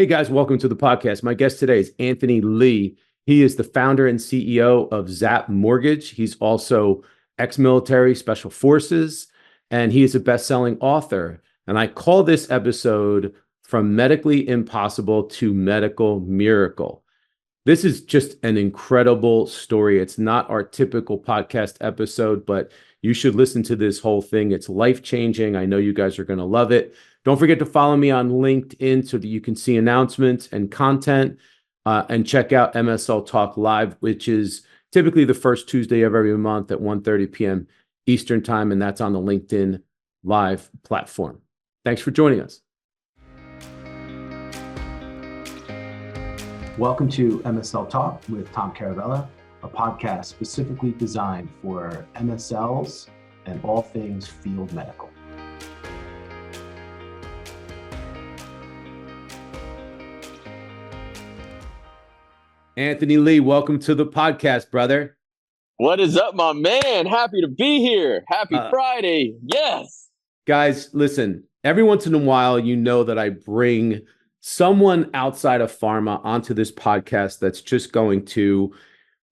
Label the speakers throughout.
Speaker 1: Hey guys, welcome to the podcast. My guest today is Anthony Lee. He is the founder and CEO of ZAP Mortgage. He's also ex-military special forces, and he is a best-selling author. And I call this episode From Medically Impossible to Medical Miracle. This is just an incredible story. It's not our typical podcast episode, but you should listen to this whole thing. It's life-changing. I know you guys are going to love it. Don't forget to follow me on LinkedIn so that you can see announcements and content, and check out MSL Talk Live, which is typically the first Tuesday of every month at 1:30 p.m. Eastern Time, and that's on the LinkedIn Live platform. Thanks for joining us. Welcome to MSL Talk with Tom Caravela, a podcast specifically designed for MSLs and all things field medical. Anthony Lee, welcome to the podcast, brother.
Speaker 2: What is up, my man? Happy to be here. Happy Friday. Yes.
Speaker 1: Guys, listen, every once in a while, you know that I bring someone outside of pharma onto this podcast that's just going to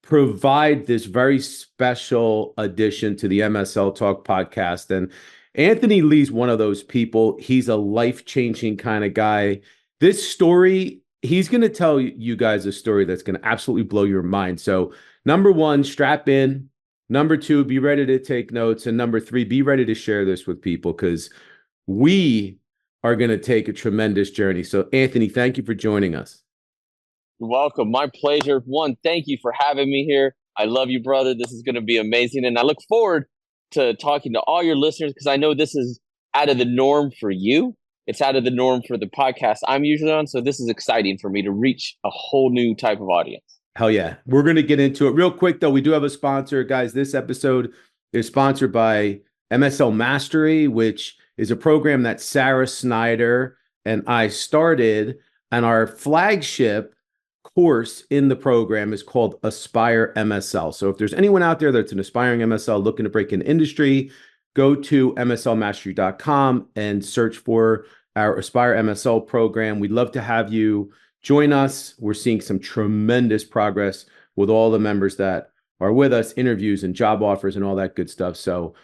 Speaker 1: provide this very special addition to the MSL Talk podcast. And Anthony Lee's one of those people. He's a life-changing kind of guy. This story, he's going to tell you guys a story that's going to absolutely blow your mind. So number one, strap in. Number two, be ready to take notes. And number three, be ready to share this with people because we are going to take a tremendous journey. So Anthony, thank you for joining us.
Speaker 2: You're welcome. My pleasure. One, thank you for having me here. I love you, brother. This is going to be amazing. And I look forward to talking to all your listeners because I know this is out of the norm for you. It's out of the norm for the podcast I'm usually on. So this is exciting for me to reach a whole new type of audience.
Speaker 1: Hell yeah. We're going to get into it real quick, though. We do have a sponsor. Guys, this episode is sponsored by MSL Mastery, which is a program that Sarah Snyder and I started. And our flagship course in the program is called Aspire MSL. So if there's anyone out there that's an aspiring MSL looking to break into industry, go to mslmastery.com and search for our Aspire MSL program. We'd love to have you join us. We're seeing some tremendous progress with all the members that are with us, interviews and job offers and all that good stuff. So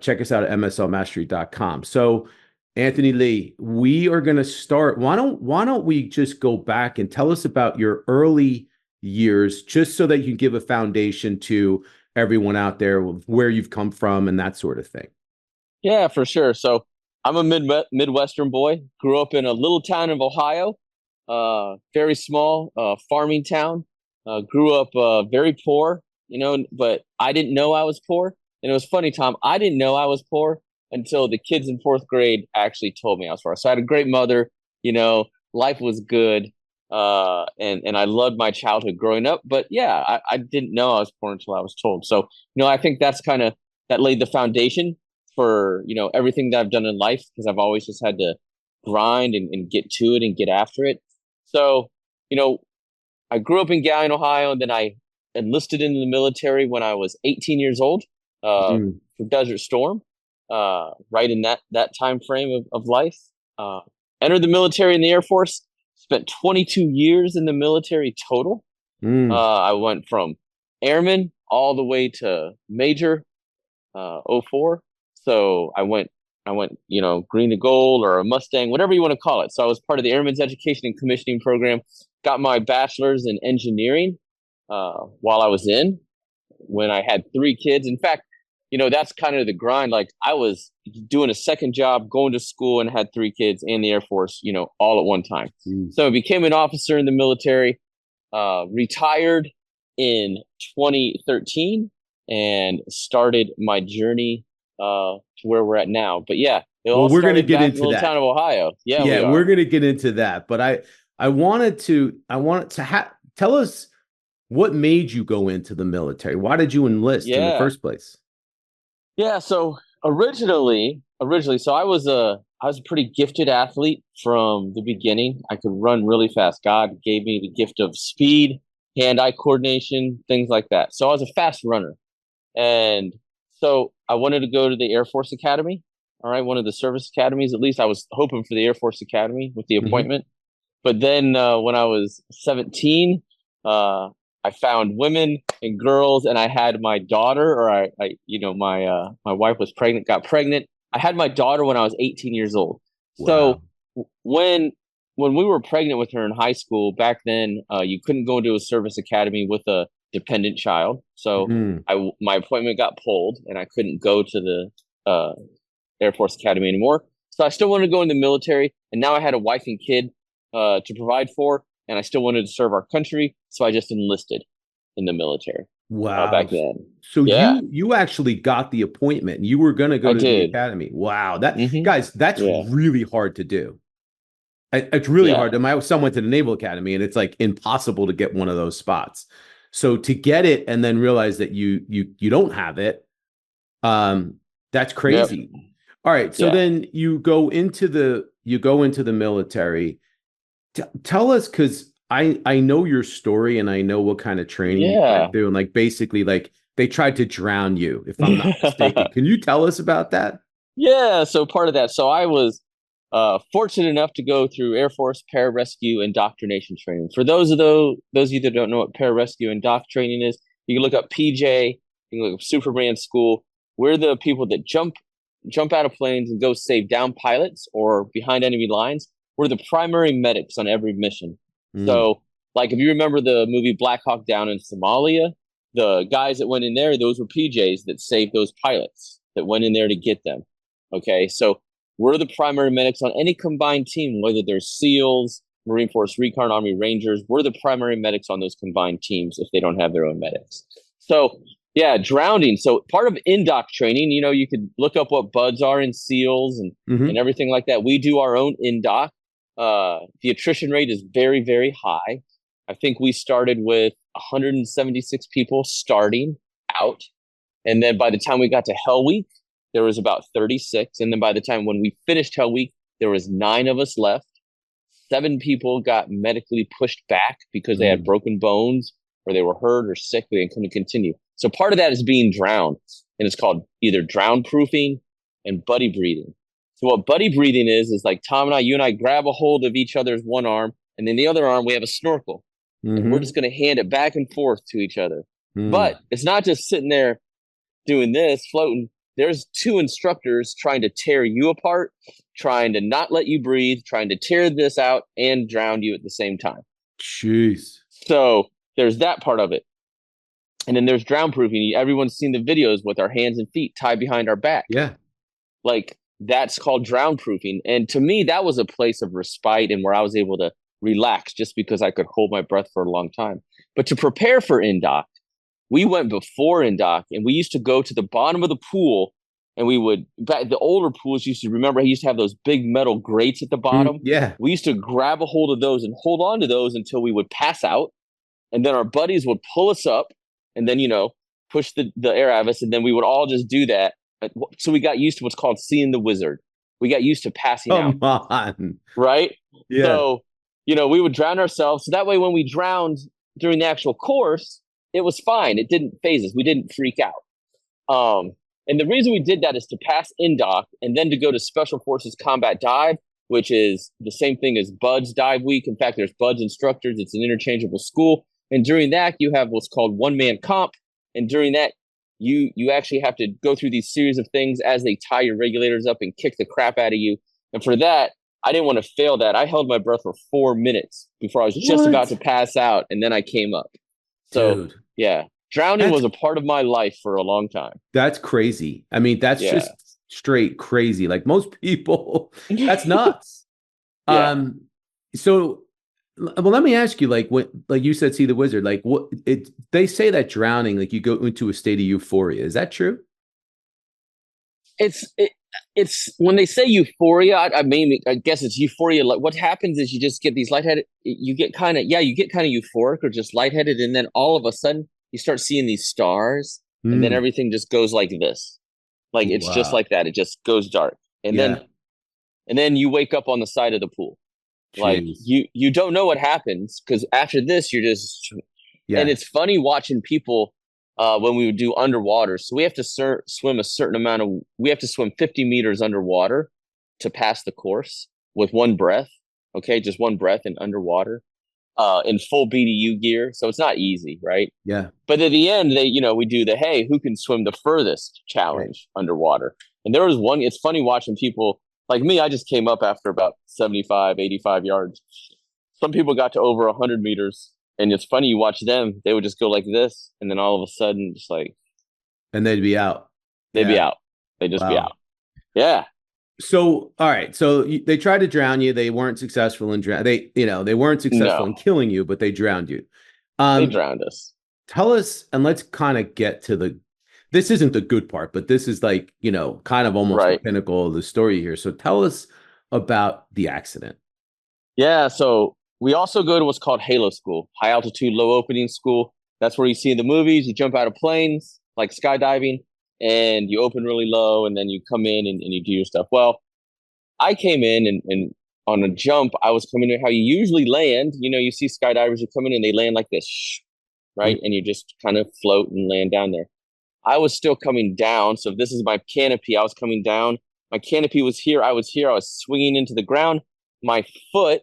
Speaker 1: check us out at mslmastery.com. So Anthony Lee, we are going to start. Why don't we just go back and tell us about your early years, just so that you can give a foundation to everyone out there of where you've come from and that sort of thing.
Speaker 2: Yeah, for sure. So I'm a Midwestern boy, grew up in a little town of Ohio, very small farming town, grew up very poor, but I didn't know I was poor. And it was funny, Tom, I didn't know I was poor until the kids in fourth grade actually told me I was poor. So I had a great mother, life was good. And I loved my childhood growing up, but yeah, I didn't know I was poor until I was told. So, I think that laid the foundation for, everything that I've done in life, because I've always just had to grind and get to it and get after it. So, I grew up in Gallion, Ohio, and then I enlisted into the military when I was 18 years old, for Desert Storm, right in that time frame of life. Entered the military in the Air Force, spent 22 years in the military total. I went from airman all the way to major, 04. So I went, green to gold or a Mustang, whatever you want to call it. So I was part of the Airman's Education and Commissioning Program, got my bachelor's in engineering while I was in, when I had 3 kids. In fact, that's kind of the grind. Like I was doing a second job, going to school, and had 3 kids in the Air Force, all at one time. So I became an officer in the military, retired in 2013, and started my journey to where we're at now. But yeah,
Speaker 1: we're going to get into that.
Speaker 2: Town of Ohio. Yeah,
Speaker 1: we're going to get into that. But I wanted to tell us what made you go into the military. Why did you enlist in the first place?
Speaker 2: Yeah, so originally, so I was a pretty gifted athlete from the beginning. I could run really fast. God gave me the gift of speed, hand-eye coordination, things like that. So I was a fast runner. And so I wanted to go to the Air Force Academy. All right, one of the service academies. At least I was hoping for the Air Force Academy with the appointment. But then when I was 17, I found women and girls, and I had my daughter, or my wife was pregnant, got pregnant. I had my daughter when I was 18 years old.
Speaker 1: Wow.
Speaker 2: So when we were pregnant with her in high school back then, you couldn't go into a service academy with a dependent child. So
Speaker 1: Mm.
Speaker 2: my appointment got pulled, and I couldn't go to the Air Force Academy anymore. So I still wanted to go in the military, and now I had a wife and kid to provide for, and I still wanted to serve our country, so I just enlisted in the military
Speaker 1: Wow.
Speaker 2: back then.
Speaker 1: So
Speaker 2: Yeah,
Speaker 1: you actually got the appointment. You were going to go
Speaker 2: I
Speaker 1: to the
Speaker 2: did.
Speaker 1: academy. Wow. That
Speaker 2: Hmm.
Speaker 1: guys, that's
Speaker 2: Yeah,
Speaker 1: really hard to do. It's really
Speaker 2: yeah,
Speaker 1: hard. My son went to the Naval Academy, and it's like impossible to get one of those spots. So to get it and then realize that you don't have it, that's
Speaker 2: yep,
Speaker 1: crazy. All right. So
Speaker 2: yeah,
Speaker 1: then you go into the military. Tell us, because I know your story and I know what kind of training you
Speaker 2: yeah.
Speaker 1: went through, and like basically like they tried to drown you, if I'm not mistaken. Can you tell us about that?
Speaker 2: Yeah, so part of that. So I was fortunate enough to go through Air Force pararescue indoctrination training. For those of you that don't know what pararescue and training is, you can look up PJ, you can look up Superman School. We're the people that jump out of planes and go save down pilots or behind enemy lines. We're the primary medics on every mission.
Speaker 1: Mm,
Speaker 2: So, like if you remember the movie Black Hawk Down in Somalia, the guys that went in there, those were PJs that saved those pilots that went in there to get them. Okay, so we're the primary medics on any combined team, whether they're SEALs, Marine Force Recon, Army Rangers. We're the primary medics on those combined teams if they don't have their own medics. So, yeah, drowning. So, part of indoc training, you could look up what buds are in SEALs and
Speaker 1: hmm.
Speaker 2: everything like that. We do our own indoc. The attrition rate is very, very high. I think we started with 176 people starting out. And then by the time we got to Hell Week, there was about 36. And then by the time when we finished Hell Week, there was 9 of us left. 7 people got medically pushed back because they had
Speaker 1: Mm.
Speaker 2: broken bones or they were hurt or sick. They couldn't continue. So part of that is being drowned. And it's called either drown proofing and buddy breathing. So what buddy breathing is like you and I grab a hold of each other's one arm, and then the other arm, we have a snorkel. And we're
Speaker 1: Hmm.
Speaker 2: just going to hand it back and forth to each other.
Speaker 1: Mm.
Speaker 2: But it's not just sitting there doing this, floating. There's 2 instructors trying to tear you apart, trying to not let you breathe, trying to tear this out and drown you at the same time.
Speaker 1: Jeez.
Speaker 2: So there's that part of it. And then there's drown proofing. Everyone's seen the videos with our hands and feet tied behind our back.
Speaker 1: Yeah.
Speaker 2: Like that's called drown proofing. And to me, that was a place of respite and where I was able to relax just because I could hold my breath for a long time. But to prepare for indoc, we went before Indoc and we used to go to the bottom of the pool and we would back the older pools used to remember I used to have those big metal grates at the
Speaker 1: Mm,
Speaker 2: bottom.
Speaker 1: yeah.
Speaker 2: We used to grab a hold of those and hold on to those until we would pass out. And then our buddies would pull us up and then, push the air out of us. And then we would all just do that. So we got used to what's called seeing the wizard. We got used to passing out,
Speaker 1: Come on.
Speaker 2: right?
Speaker 1: Yeah.
Speaker 2: So, we would drown ourselves. So that way, when we drowned during the actual course, it was fine. It didn't phase us. We didn't freak out. And the reason we did that is to pass indoc and then to go to Special Forces Combat Dive, which is the same thing as BUDS Dive Week. In fact, there's BUDS instructors. It's an interchangeable school. And during that, you have what's called one-man comp. And during that, you actually have to go through these series of things as they tie your regulators up and kick the crap out of you. And for that, I didn't want to fail that. I held my breath for 4 minutes before I was just about
Speaker 1: What?
Speaker 2: to pass out, and then I came up. So
Speaker 1: Dude.
Speaker 2: yeah, drowning
Speaker 1: That's
Speaker 2: was a part of my life for a long time.
Speaker 1: that's crazy. I mean, that's
Speaker 2: Yeah.
Speaker 1: just straight crazy. Like most people, that's nuts.
Speaker 2: Yeah.
Speaker 1: Um, so well, let me ask you, like what like you said, see the wizard, like what it they say that drowning, like you go into a state of euphoria. Is that true?
Speaker 2: It's it, it's when they say euphoria, I guess it's euphoria. Like what happens is you just get these lightheaded. You get kind of euphoric or just lightheaded, and then all of a sudden you start seeing these stars, and then
Speaker 1: Hmm.
Speaker 2: everything just goes like this. Like it's just
Speaker 1: Wow.
Speaker 2: like that. It just goes dark, and then
Speaker 1: Yeah.
Speaker 2: you wake up on the side of the pool. Like
Speaker 1: Jeez.
Speaker 2: you don't know what happens because after this you're just and
Speaker 1: Yeah.
Speaker 2: it's funny watching people when we would do underwater. So we have to swim a certain amount we have to swim 50 meters underwater to pass the course with one breath. Okay, just one breath and underwater, in full BDU gear. So it's not easy, right?
Speaker 1: Yeah.
Speaker 2: But at the end, we do the, hey, who can swim the furthest
Speaker 1: Right.
Speaker 2: challenge underwater. And there was one, it's funny watching people like me. I just came up after about 75, 85 yards. Some people got to over 100 meters. And it's funny, you watch them, they would just go like this. And then all of a sudden, just like,
Speaker 1: And they'd be out.
Speaker 2: they'd be
Speaker 1: Yeah.
Speaker 2: out. They'd just be
Speaker 1: Wow.
Speaker 2: out. Yeah.
Speaker 1: So, all right. So they tried to drown you. They weren't successful in they weren't successful
Speaker 2: No,
Speaker 1: in killing you, but they drowned you.
Speaker 2: they
Speaker 1: Um,
Speaker 2: drowned us.
Speaker 1: Tell us, and let's kind of get to this isn't the good part, but this is like, kind of almost the
Speaker 2: Right.
Speaker 1: pinnacle of the story here. So tell us about the accident.
Speaker 2: Yeah. So we also go to what's called Halo School, high altitude, low opening school. That's where you see in the movies. You jump out of planes, like skydiving, and you open really low, and then you come in and you do your stuff. Well, I came in and on a jump, I was coming in how you usually land. You see skydivers who come in and they land like this, right? And you just kind of float and land down there. I was still coming down. So this is my canopy. I was coming down. My canopy was here. I was here. I was swinging into the ground. My foot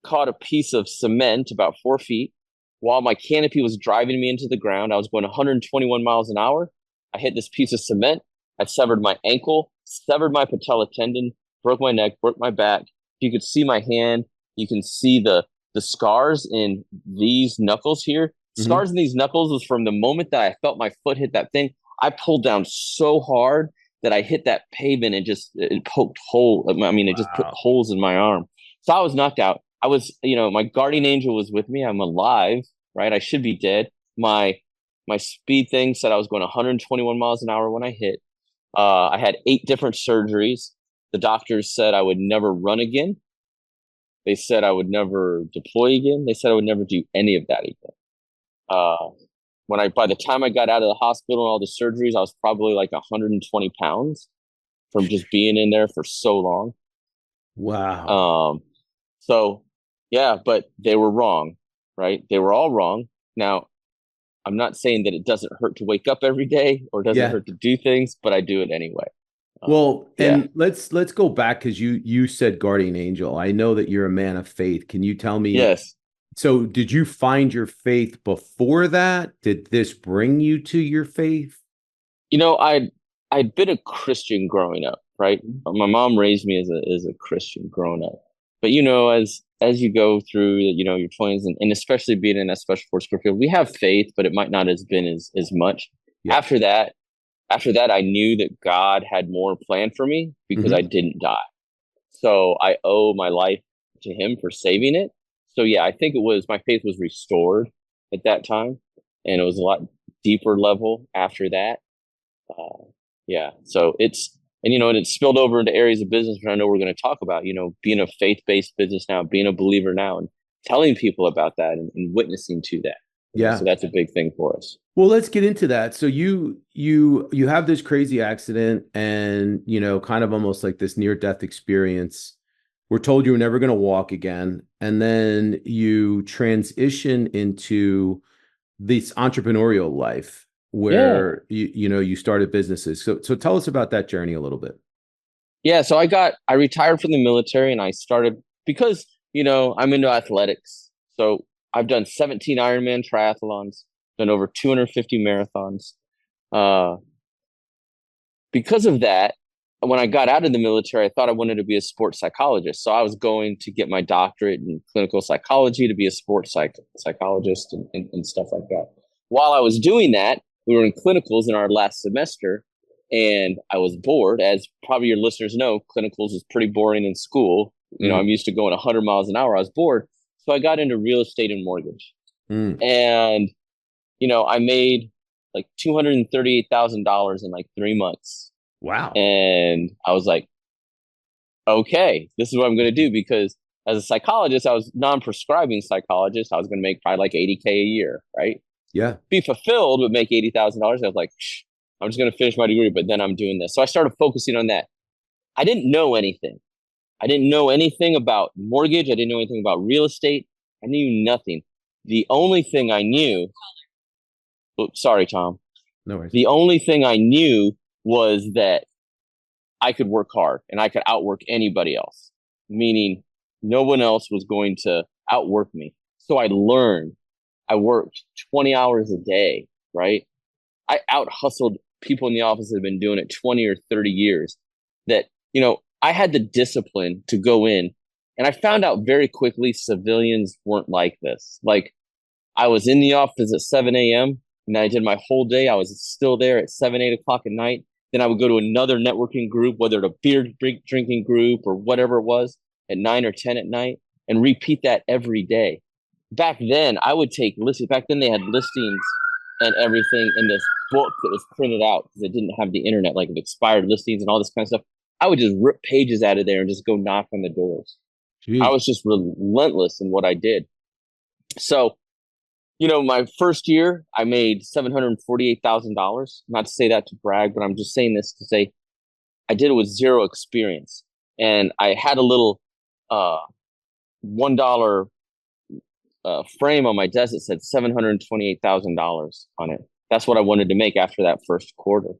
Speaker 2: caught a piece of cement about 4 feet while my canopy was driving me into the ground. I was going 121 miles an hour. I hit this piece of cement. I severed my ankle, severed my patella tendon, broke my neck, broke my back. You could see my hand. You can see the scars in these knuckles here.
Speaker 1: Mm-hmm.
Speaker 2: Scars in these knuckles was from the moment that I felt my foot hit that thing. I pulled down so hard that I hit that pavement and it poked hole. I mean, it just put
Speaker 1: Wow.
Speaker 2: holes in my arm. So I was knocked out. I was, my guardian angel was with me. I'm alive, right? I should be dead. My speed thing said I was going 121 miles an hour when I hit. I had 8 different surgeries. The doctors said I would never run again. They said I would never deploy again. They said I would never do any of that again. Uh, by the time I got out of the hospital and all the surgeries, I was probably like 120 pounds from just being in there for so long.
Speaker 1: Wow.
Speaker 2: Um, so yeah, but they were wrong, right? They were all wrong. Now, I'm not saying that it doesn't hurt to wake up every day or doesn't
Speaker 1: Yeah.
Speaker 2: hurt to do things, but I do it anyway.
Speaker 1: Well,
Speaker 2: Yeah.
Speaker 1: and let's go back because you said guardian angel. I know that you're a man of faith. Can you tell me,
Speaker 2: Yes.
Speaker 1: so did you find your faith before that? Did this bring you to your faith?
Speaker 2: I'd been a Christian growing up, right? My mom raised me as a Christian growing up. But as you go through, your 20s and especially being in that special forces field, we have faith, but it might not have been as much.
Speaker 1: Yeah.
Speaker 2: After that, I knew that God had more planned for me because I didn't die. So I owe my life to him for saving it. So yeah, I think my faith was restored at that time, and it was a lot deeper level after that. Yeah, so and it spilled over into areas of business which I know we're going to talk about. Being a faith-based business now, being a believer now, and telling people about that and witnessing to that.
Speaker 1: Yeah.
Speaker 2: So that's a big thing for us.
Speaker 1: Well, let's get into that. So you have this crazy accident and kind of almost like this near-death experience. We're told you were never going to walk again, and then you transition into this entrepreneurial life
Speaker 2: Yeah.
Speaker 1: where you started businesses. So tell us about that journey a little bit.
Speaker 2: Yeah, so I retired from the military and I started because, I'm into athletics. So I've done 17 Ironman triathlons, done over 250 marathons. Because of that, when I got out of the military, I thought I wanted to be a sports psychologist. So I was going to get my doctorate in clinical psychology to be a sports psychologist and stuff like that. While I was doing that, we were in clinicals in our last semester, and I was bored. As probably your listeners know, clinicals is pretty boring in school. I'm used to going 100 miles an hour. I was bored. So I got into real estate and mortgage. And, I made like $238,000 in like 3 months.
Speaker 1: Wow.
Speaker 2: And I was like, okay, this is what I'm going to do, because as a psychologist, I was non-prescribing psychologist. I was going to make probably like 80K a year, right?
Speaker 1: Yeah.
Speaker 2: Be fulfilled, but make $80,000. I was like, I'm just going to finish my degree, but then I'm doing this. So I started focusing on that. I didn't know anything. I didn't know anything about mortgage. I didn't know anything about real estate. I knew nothing. The only thing I knew, sorry, Tom.
Speaker 1: No worries.
Speaker 2: The only thing I knew was that I could work hard and I could outwork anybody else. Meaning No one else was going to outwork me. So I learned. I worked 20 hours a day, right? I out hustled people in the office that have been doing it 20 or 30 years. That, I had the discipline to go in, and I found out very quickly civilians weren't like this. Like, I was in the office at 7 a.m. and I did my whole day. I was still there at 7, 8 o'clock at night. Then I would go to another networking group, whether it's a beer drinking group or whatever it was, at 9 or 10 at night, and repeat that every day. Back then, I would take listings. Back then, they had listings and everything in this book that was printed out because it didn't have the internet, like expired listings and all this kind of stuff. I would just rip pages out of there and just go knock on the doors.
Speaker 1: Jeez.
Speaker 2: I was just relentless in what I did. So, my first year, I made $748,000. Not to say that to brag, but I'm just saying this to say I did it with zero experience. And I had a little $1 frame on my desk that said $728,000 on it. That's what I wanted to make after that first quarter.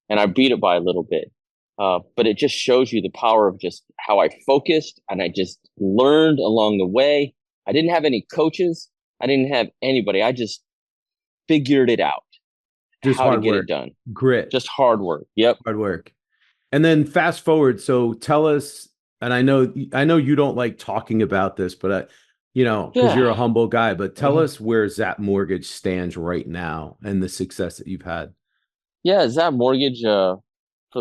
Speaker 2: And I beat it by a little bit. But it just shows you the power of just how I focused, and I just learned along the way. I didn't have any coaches. I didn't have anybody. I just figured it out.
Speaker 1: Just
Speaker 2: how
Speaker 1: hard
Speaker 2: to get
Speaker 1: work.
Speaker 2: it done.
Speaker 1: Grit.
Speaker 2: Just hard work. Yep.
Speaker 1: Hard work. And then fast forward. So tell us, and I know you don't like talking about this, but because you're a humble guy, but tell us where ZAP Mortgage stands right now and the success that you've had.
Speaker 2: Yeah, ZAP Mortgage, for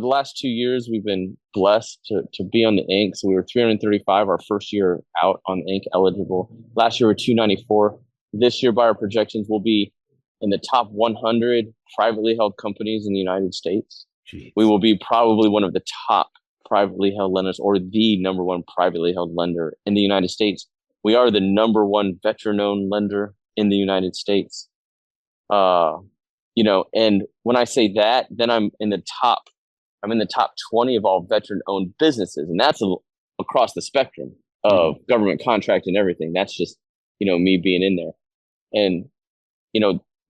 Speaker 2: the last 2 years, we've been blessed to be on the Inc. So we were 335 our first year out on Inc. eligible. Last year we were 294. This year, by our projections, we'll be in the top 100 privately held companies in the United States.
Speaker 1: Jeez.
Speaker 2: We will be probably one of the top privately held lenders, or the number one privately held lender in the United States. We are the number one veteran-owned lender in the United States. And when I say that, then I'm in the top 20 of all veteran-owned businesses, and that's across the spectrum of government contract and everything. That's just, me being in there. And,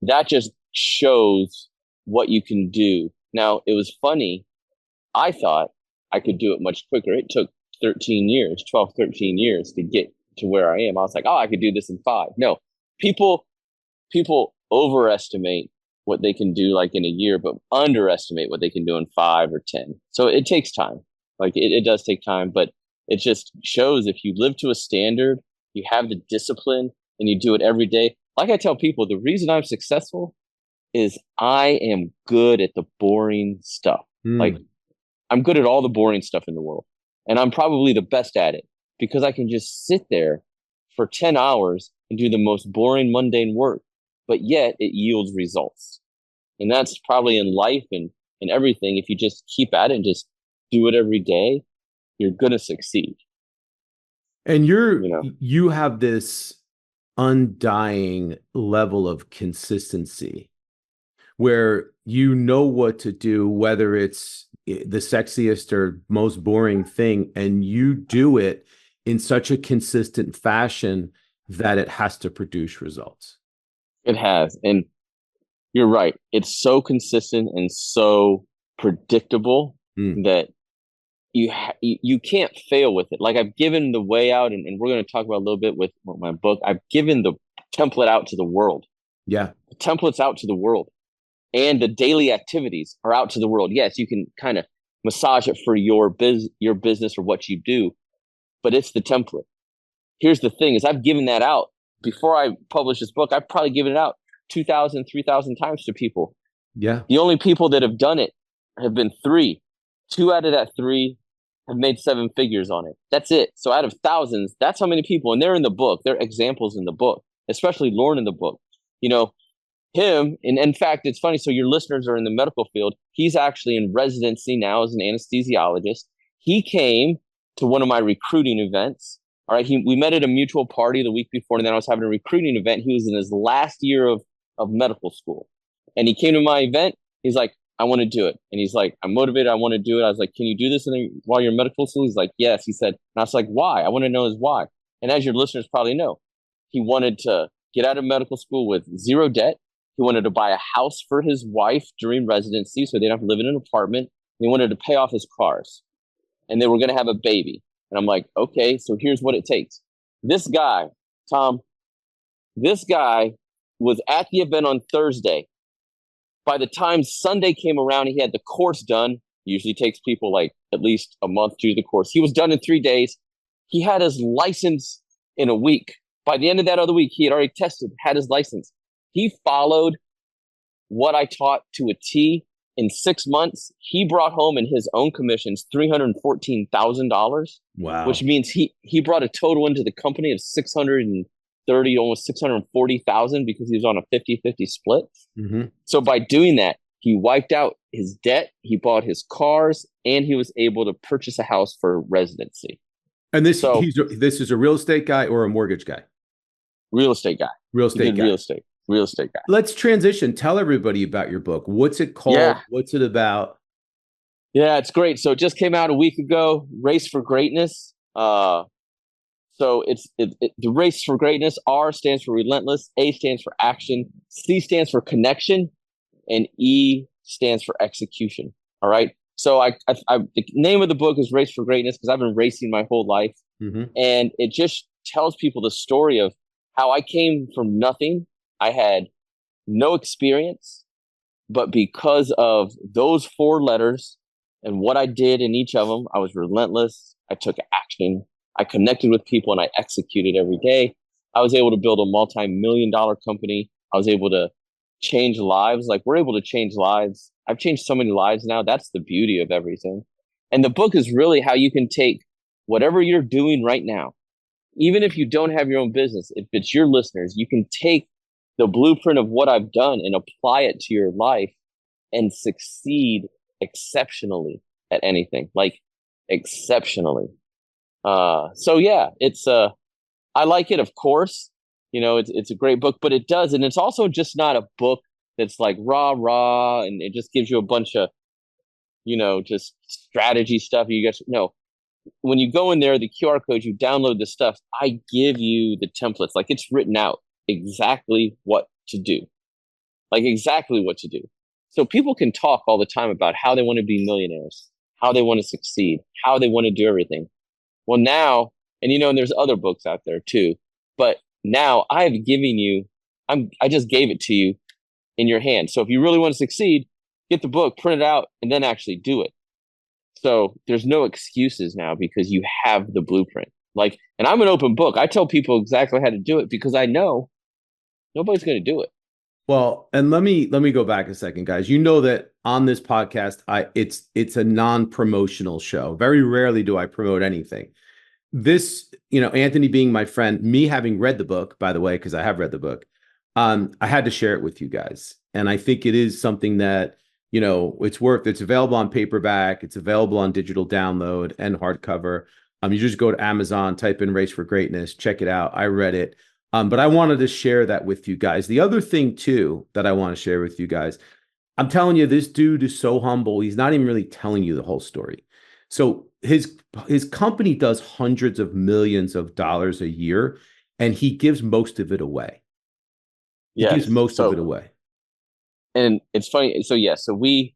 Speaker 2: that just shows what you can do. Now, it was funny. I thought I could do it much quicker. It took 13 years to get to where I am. I was like, oh, I could do this in 5. No, people overestimate what they can do like in a year, but underestimate what they can do in 5 or 10. So it takes time. Like it does take time, but it just shows if you live to a standard, you have the discipline, and you do it every day. Like I tell people, the reason I'm successful is I am good at the boring stuff. Like I'm good at all the boring stuff in the world, and I'm probably the best at it because I can just sit there for 10 hours and do the most boring, mundane work, but yet it yields results. And that's probably in life and everything. If you just keep at it and just do it every day, you're going to succeed.
Speaker 1: And you have this undying level of consistency where you know what to do, whether it's the sexiest or most boring thing, and you do it in such a consistent fashion that it has to produce results.
Speaker 2: It has. And you're right. It's so consistent and so predictable that you can't fail with it. Like I've given the way out, and we're going to talk about a little bit with my book. I've given the template out to the world.
Speaker 1: Yeah.
Speaker 2: The template's out to the world, and the daily activities are out to the world. Yes, you can kind of massage it for your business or what you do, but it's the template. Here's the thing is I've given that out. Before I published this book, I've probably given it out 2,000, 3,000 times to people.
Speaker 1: Yeah.
Speaker 2: The only people that have done it have been 3. 2 out of that 3 have made 7 figures on it. That's it. So out of thousands, that's how many people, and they're in the book. They're examples in the book, especially Lauren in the book. Him, and in fact, it's funny. So your listeners are in the medical field. He's actually in residency now as an anesthesiologist. He came to one of my recruiting events. All right. We met at a mutual party the week before, and then I was having a recruiting event. He was in his last year of medical school. And he came to my event. He's like, I want to do it. And he's like, I'm motivated. I want to do it. I was like, can you do this while you're in medical school? He's like, yes. He said, and I was like, why? I want to know his why. And as your listeners probably know, he wanted to get out of medical school with 0 debt. He wanted to buy a house for his wife during residency so they don't have to live in an apartment. And he wanted to pay off his cars. And they were going to have a baby. And I'm like, okay, so here's what it takes. This guy, Tom, this guy was at the event on Thursday. By the time Sunday came around, he had the course done. Usually takes people like at least a month to do the course. He was done in 3 days. He had his license in a week. By the end of that other week, he had already tested, had his license. He followed what I taught to a T. In 6 months, he brought home in his own commissions $314,000.
Speaker 1: Wow.
Speaker 2: Which means he brought a total into the company of 630, almost 640,000 because he was on a 50-50 split.
Speaker 1: Mm-hmm.
Speaker 2: So by doing that, he wiped out his debt, he bought his cars, and he was able to purchase a house for residency.
Speaker 1: And this is a real estate guy or a mortgage guy?
Speaker 2: Real estate guy.
Speaker 1: Real estate guy.
Speaker 2: Real estate guy.
Speaker 1: Let's transition. Tell everybody about your book. What's it called?
Speaker 2: Yeah.
Speaker 1: What's it about?
Speaker 2: Yeah, it's great. So it just came out a week ago, Race for Greatness. So it's the Race for Greatness. R stands for relentless, A stands for action, C stands for connection, and E stands for execution. All right. So the name of the book is Race for Greatness because I've been racing my whole life.
Speaker 1: Mm-hmm.
Speaker 2: And it just tells people the story of how I came from nothing. I had no experience, but because of those 4 letters and what I did in each of them, I was relentless. I took action. I connected with people and I executed every day. I was able to build a multi-million-dollar company. I was able to change lives. Like we're able to change lives. I've changed so many lives now. That's the beauty of everything. And the book is really how you can take whatever you're doing right now, even if you don't have your own business, if it's your listeners, you can take the blueprint of what I've done and apply it to your life and succeed exceptionally at anything, like exceptionally. So yeah, it's I like it, of course. It's a great book, but it does, and it's also just not a book that's like rah, and it just gives you a bunch of, just strategy stuff. You guys know when you go in there, the QR code, you download the stuff. I give you the templates, like it's written out exactly what to do, So people can talk all the time about how they want to be millionaires, how they want to succeed, how they want to do everything. Well, now, and there's other books out there too, but now I've given you, I just gave it to you in your hand. So if you really want to succeed, get the book, print it out, and then actually do it. So there's no excuses now because you have the blueprint. And I'm an open book. I tell people exactly how to do it because I know nobody's going to do it.
Speaker 1: Well, and let me go back a second, guys. You know that on this podcast, it's a non-promotional show. Very rarely do I promote anything. This, Anthony being my friend, me having read the book, by the way, because I have read the book, I had to share it with you guys. And I think it is something that, it's available on paperback, it's available on digital download and hardcover. You just go to Amazon, type in Race for Greatness, check it out. I read it. But I wanted to share that with you guys. The other thing, too, that I want to share with you guys, I'm telling you, this dude is so humble. He's not even really telling you the whole story. So his company does hundreds of millions of dollars a year, and he gives most of it away. He gives most of it away.
Speaker 2: And it's funny. So, so we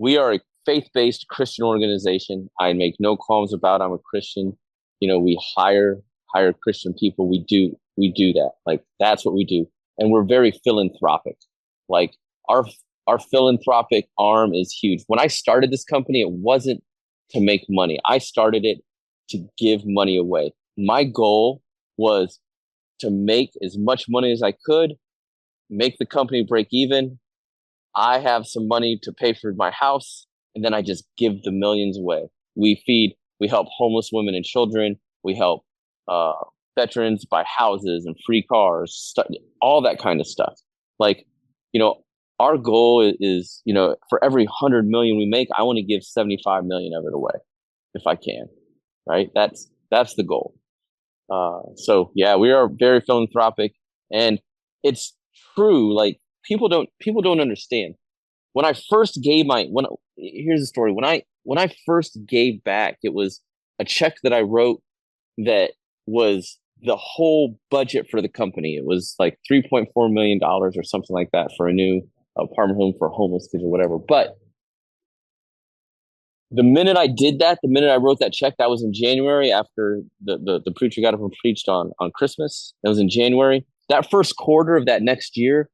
Speaker 2: are a faith-based Christian organization. I make no qualms about I'm a Christian. We hire Christian people. We do that. Like that's what we do. And we're very philanthropic. Like our philanthropic arm is huge. When I started this company, it wasn't to make money. I started it to give money away. My goal was to make as much money as I could, make the company break even. I have some money to pay for my house, and then I just give the millions away. We help homeless women and children. We help veterans buy houses and free cars, all that kind of stuff. Our goal is, for every 100 million we make, I want to give 75 million of it away if I can, right? That's the goal. So yeah, we are very philanthropic, and it's true. Like people don't understand. When I first gave here's the story. When I first gave back, it was a check that I wrote that was the whole budget for the company. It was like $3.4 million or something like that for a new apartment home for homeless kids or whatever. But The minute I did that, the minute I wrote that check, that was in January after the preacher got up and preached on Christmas. That was in January. That first quarter of that next year,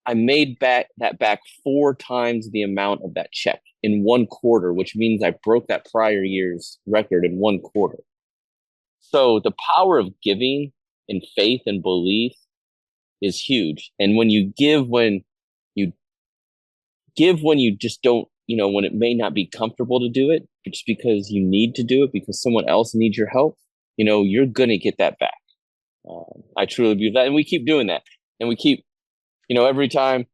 Speaker 2: I made back 4 times the amount of that check in one quarter, which means I broke that prior year's record in one quarter. So the power of giving and faith and belief is huge. And when you just don't, when it may not be comfortable to do it, just because you need to do it because someone else needs your help, you're going to get that back. I truly believe that. And we keep doing that. And we keep, every time,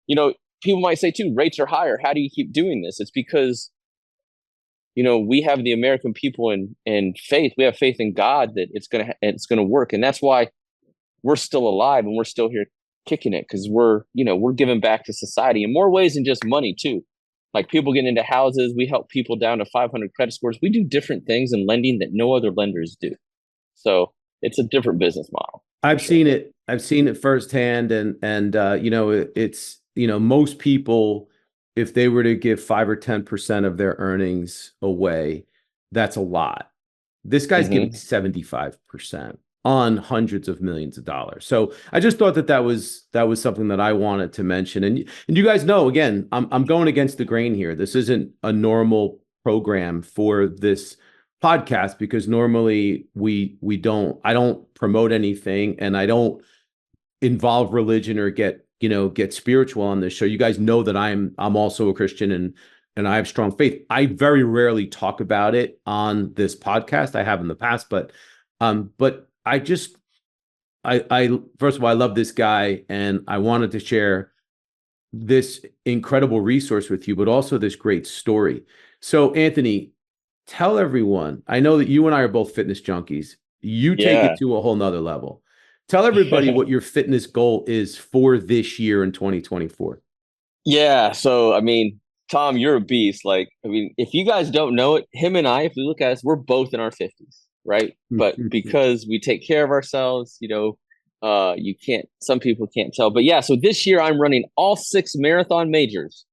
Speaker 2: people might say too, rates are higher. How do you keep doing this? It's because, we have the American people and faith. We have faith in God that it's going to work. And that's why we're still alive and we're still here kicking it, because we're giving back to society in more ways than just money too. Like people getting into houses, we help people down to 500 credit scores. We do different things in lending that no other lenders do. So it's a different business model.
Speaker 1: I've seen it. I've seen it firsthand, and it's most people, if they were to give 5 or 10% of their earnings away, that's a lot. This guy's giving 75% on hundreds of millions of dollars. So I just thought that was something that I wanted to mention. And you guys know, again, I'm going against the grain here. This isn't a normal program for this podcast, because normally I don't promote anything, and I don't involve religion or get spiritual on this show. You guys know that I'm also a Christian, and I have strong faith. I very rarely talk about it on this podcast. I have in the past, but I first of all, I love this guy, and I wanted to share this incredible resource with you, but also this great story. So Anthony, tell everyone, I know that you and I are both fitness junkies. You take it to a whole nother level. Tell everybody what your fitness goal is for this year in 2024.
Speaker 2: Yeah. So, Tom, you're a beast. If you guys don't know it, him and I, if we look at us, we're both in our 50s, right? But because we take care of ourselves, some people can't tell. But yeah, so this year I'm running all 6 marathon majors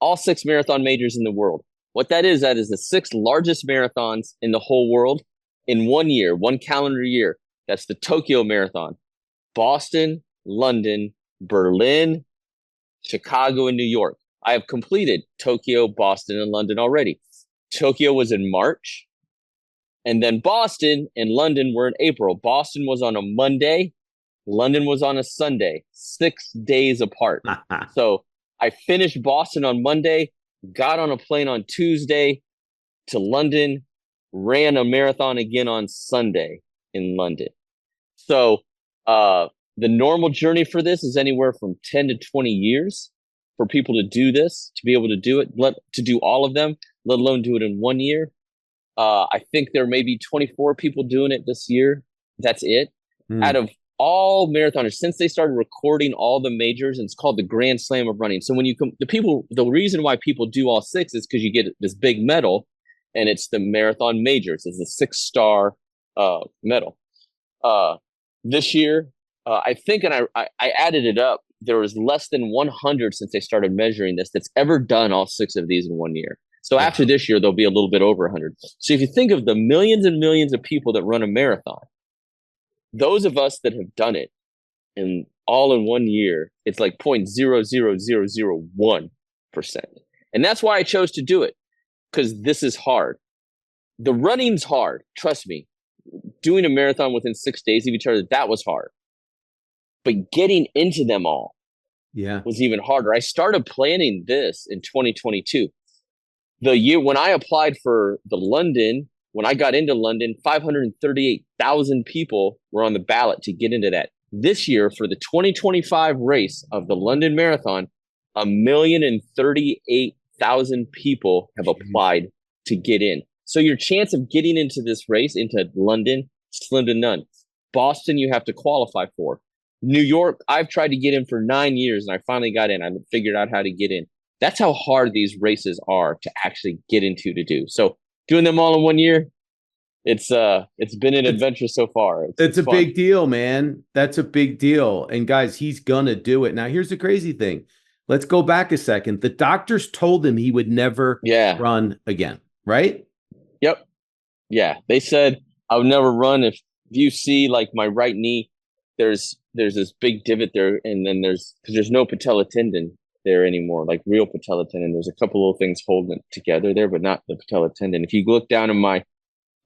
Speaker 2: in the world. What that is the 6 largest marathons in the whole world in 1 year, 1 calendar year. That's the Tokyo Marathon, Boston, London, Berlin, Chicago, and New York. I have completed Tokyo, Boston, and London already. Tokyo was in March, and then Boston and London were in April. Boston was on a Monday, London was on a Sunday, 6 days apart. So I finished Boston on Monday, got on a plane on Tuesday to London, ran a marathon again on Sunday in London. So the normal journey for this is anywhere from 10 to 20 years for people to do this, to be able to do it, to do all of them, let alone do it in 1 year. I think there may be 24 people doing it this year. That's it. Out of all marathoners, since they started recording all the majors, and it's called the Grand Slam of Running. So when the reason why people do all 6 is because you get this big medal, and it's the marathon majors. It's a 6-star medal. This year, I think, and I added it up, there was less than 100 since they started measuring this that's ever done all 6 of these in 1 year. So after this year, there'll be a little bit over 100. So if you think of the millions and millions of people that run a marathon, those of us that have done it and all in 1 year, it's like 0.00001%. And that's why I chose to do it, because this is hard. The running's hard. Trust me. Doing a marathon within 6 days of each other, that was hard. But getting into them all was even harder. I started planning this in 2022. The year when I applied for the London, when I got into London, 538,000 people were on the ballot to get into that. This year, for the 2025 race of the London Marathon, 1,038,000 people have applied to get in. So your chance of getting into this race, into London, slim to none. Boston, you have to qualify for. New York, I've tried to get in for 9 years, and I finally got in. I figured out how to get in. That's how hard these races are to actually get into to do. So doing them all in 1 year, it's been an adventure so far.
Speaker 1: It's a big deal, man. That's a big deal. And guys, he's gonna do it. Now, here's the crazy thing. let's go back a second. The doctors told him he would never run again, right?
Speaker 2: Yep. Yeah. They said I would never run. If you see like my right knee, there's this big divot there, and then because there's no patella tendon there anymore, like real patella tendon. There's a couple little things holding it together there, but not the patella tendon. If you look down at my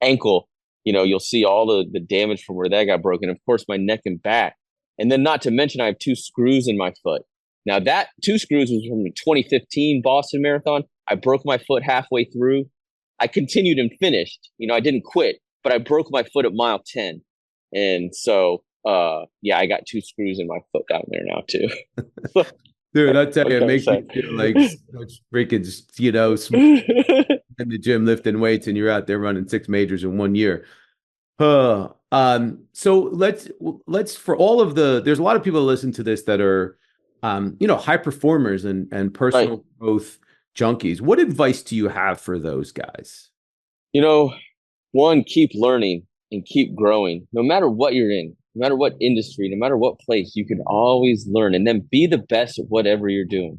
Speaker 2: ankle, you'll see all the damage from where that got broken. Of course, my neck and back. And then not to mention, I have 2 screws in my foot. Now that 2 screws was from the 2015 Boston Marathon. I broke my foot halfway through. I continued and finished. I didn't quit, but I broke my foot at mile 10. And so, I got 2 screws in my foot down there now too.
Speaker 1: Dude, I tell you, it makes me feel like such freaking, in the gym lifting weights, and you're out there running 6 majors in 1 year. So let's for all of there's a lot of people that listen to this that are, high performers and personal growth junkies. What advice do you have for those guys?
Speaker 2: One, keep learning and keep growing. No matter what you're in, no matter what industry, no matter what place, you can always learn, and then be the best at whatever you're doing.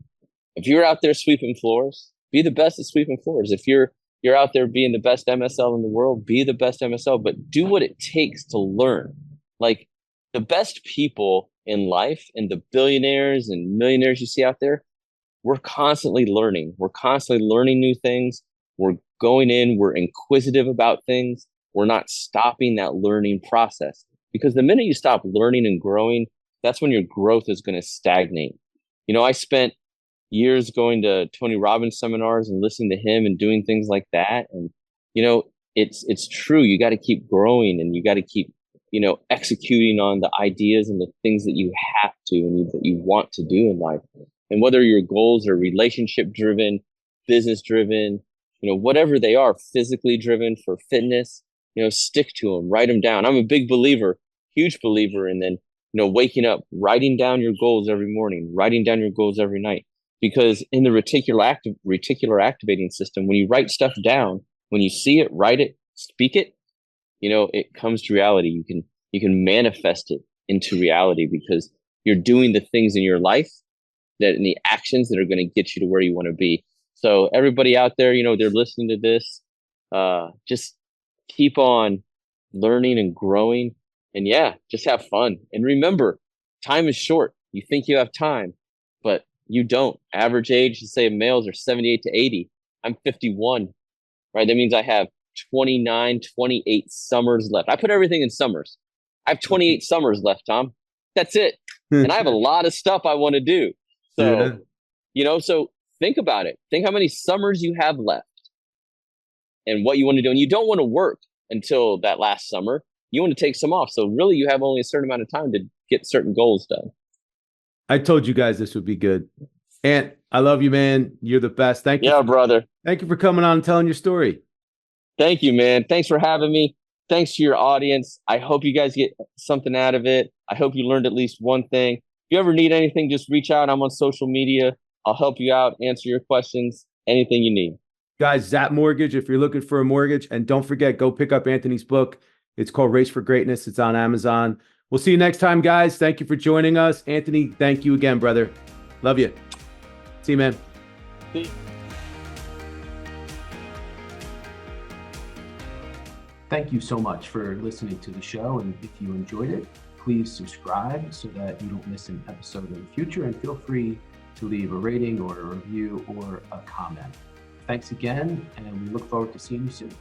Speaker 2: If you're out there sweeping floors, be the best at sweeping floors. If you're out there being the best MSL in the world, be the best MSL, but do what it takes to learn. Like the best people in life and the billionaires and millionaires you see out there, we're constantly learning. We're constantly learning new things. We're going in, we're inquisitive about things. We're not stopping that learning process, because the minute you stop learning and growing, that's when your growth is going to stagnate. I spent years going to Tony Robbins seminars and listening to him and doing things like that. And, it's true. You got to keep growing, and you got to keep, executing on the ideas and the things that you have to and that you want to do in life. And whether your goals are relationship driven, business driven, whatever they are, physically driven for fitness, stick to them, write them down. I'm a big believer, huge believer in then, waking up, writing down your goals every morning, writing down your goals every night. Because in the reticular activating system, when you write stuff down, when you see it, write it, speak it, it comes to reality. You can manifest it into reality, because you're doing the things in your life and the actions that are going to get you to where you want to be. So everybody out there, they're listening to this, just keep on learning and growing, and just have fun. And remember, time is short. You think you have time, but you don't. Average age, to say males, are 78 to 80. I'm 51, right? That means I have 29, 28 summers left. I put everything in summers. I have 28 summers left, Tom. That's it. And I have a lot of stuff I want to do. So, so think about it. Think how many summers you have left and what you want to do. And you don't want to work until that last summer. You want to take some off. So really, you have only a certain amount of time to get certain goals done.
Speaker 1: I told you guys this would be good. Ant, I love you, man. You're the best. Thank you.
Speaker 2: Yeah, brother.
Speaker 1: Thank you for coming on and telling your story.
Speaker 2: Thank you, man. Thanks for having me. Thanks to your audience. I hope you guys get something out of it. I hope you learned at least one thing. If you ever need anything, just reach out. I'm on social media. I'll help you out, answer your questions, anything you need.
Speaker 1: Guys, ZAP Mortgage, if you're looking for a mortgage. And don't forget, go pick up Anthony's book. It's called Race for Greatness. It's on Amazon. We'll see you next time, guys. Thank you for joining us. Anthony, thank you again, brother. Love you. See you, man.
Speaker 2: See you.
Speaker 1: Thank you so much for listening to the show. And if you enjoyed it, please subscribe so that you don't miss an episode in the future. And feel free to leave a rating or a review or a comment. Thanks again, and we look forward to seeing you soon.